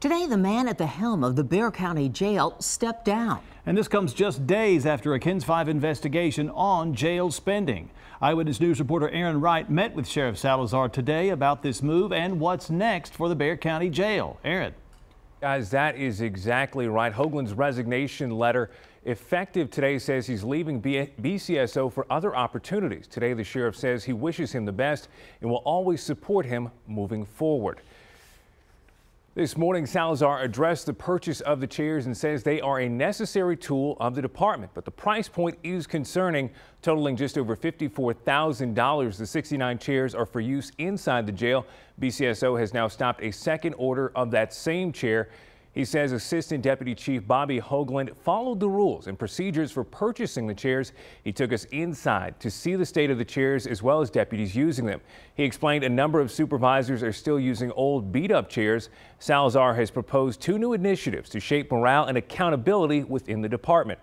Today, the man at the helm of the Bexar County Jail stepped down. And this comes just days after a KENS 5 investigation on jail spending. Eyewitness News reporter Aaron Wright met with Sheriff Salazar today about this move and what's next for the Bexar County Jail. Aaron. Guys, that is exactly right. Hogeland's resignation letter effective today says he's leaving BCSO for other opportunities. Today, the sheriff says he wishes him the best and will always support him moving forward. This morning, Salazar addressed the purchase of the chairs and says they are a necessary tool of the department. But the price point is concerning, totaling just over $54,000. The 69 chairs are for use inside the jail. BCSO has now stopped a second order of that same chair. He says Assistant Deputy Chief Bobby Hogeland followed the rules and procedures for purchasing the chairs. He took us inside to see the state of the chairs as well as deputies using them. He explained a number of supervisors are still using old beat-up chairs. Salazar has proposed 2 new initiatives to shape morale and accountability within the department.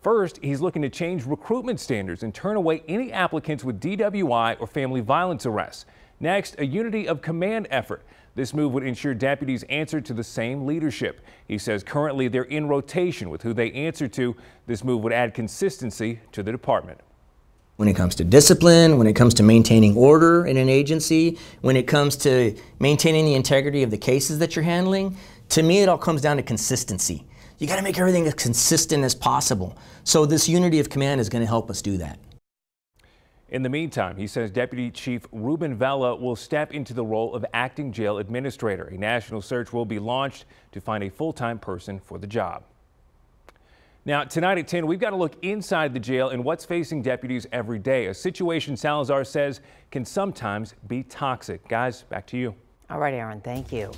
First, he's looking to change recruitment standards and turn away any applicants with DWI or family violence arrests. Next, a unity of command effort. This move would ensure deputies answer to the same leadership. He says currently they're in rotation with who they answer to. This move would add consistency to the department. When it comes to discipline, when it comes to maintaining order in an agency, when it comes to maintaining the integrity of the cases that you're handling, to me it all comes down to consistency. You got to make everything as consistent as possible. So this unity of command is going to help us do that. In the meantime, he says Deputy Chief Ruben Vela will step into the role of acting jail administrator. A national search will be launched to find a full-time person for the job. Now, tonight at 10, we've got to look inside the jail and what's facing deputies every day. A situation Salazar says can sometimes be toxic. Guys, back to you. All right, Aaron, thank you.